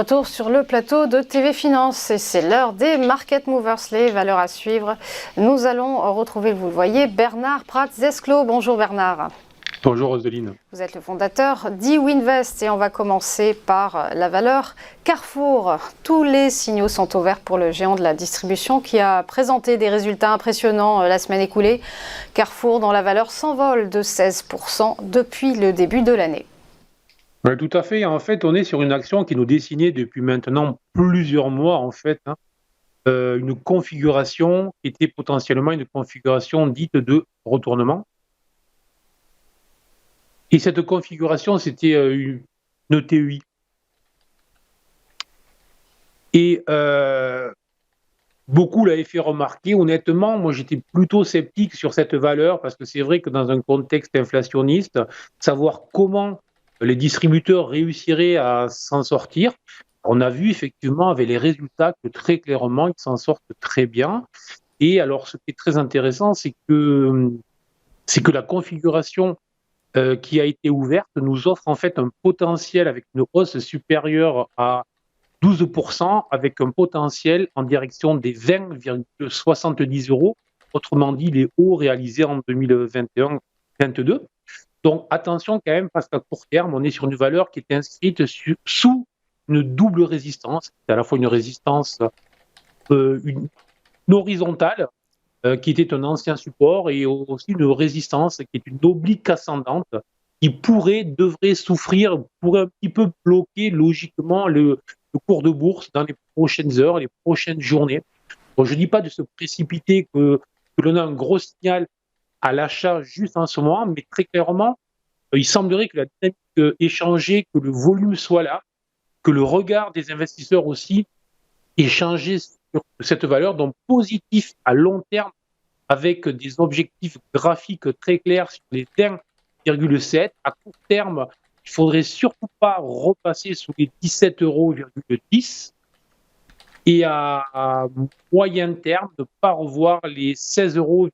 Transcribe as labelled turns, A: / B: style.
A: retour sur le plateau de TV Finance et c'est l'heure des Market Movers, les valeurs à suivre. Nous allons retrouver, vous le voyez, Bernard Prat-Zesclos. Bonjour Bernard.
B: Bonjour Roseline.
A: Vous êtes le fondateur d'Ewinvest et on va commencer par la valeur Carrefour. Tous les signaux sont au vert pour le géant de la distribution qui a présenté des résultats impressionnants la semaine écoulée. Carrefour dont la valeur s'envole de 16% depuis le début de l'année.
B: Oui, tout à fait. En fait, on est sur une action qui nous dessinait depuis maintenant plusieurs mois, en fait, une configuration qui était potentiellement une configuration dite de retournement. Et cette configuration, c'était une TEI. Et beaucoup l'avaient fait remarquer. Honnêtement, moi, j'étais plutôt sceptique sur cette valeur parce que c'est vrai que dans un contexte inflationniste, savoir comment les distributeurs réussiraient à s'en sortir, on a vu effectivement avec les résultats que très clairement, ils s'en sortent très bien. Et alors, ce qui est très intéressant, c'est que la configuration qui a été ouverte nous offre en fait un potentiel avec une hausse supérieure à 12%, avec un potentiel en direction des 20,70 euros, autrement dit les hauts réalisés en 2021-22. Donc attention quand même, parce qu'à court terme, on est sur une valeur qui est inscrite sous une double résistance. C'est à la fois une résistance une horizontale, qui était un ancien support, et aussi une résistance qui est une oblique ascendante, qui devrait souffrir, pourrait un petit peu bloquer logiquement le cours de bourse dans les prochaines heures, les prochaines journées. Bon, je ne dis pas de se précipiter, que l'on a un gros signal à l'achat juste en ce moment, mais très clairement, il semblerait que la dynamique ait changé, que le volume soit là, que le regard des investisseurs aussi ait changé sur cette valeur, donc positif à long terme, avec des objectifs graphiques très clairs sur les 20,7. À court terme, il ne faudrait surtout pas repasser sous les 17,10 euros. Et à moyen terme, ne pas revoir les 16,20 euros.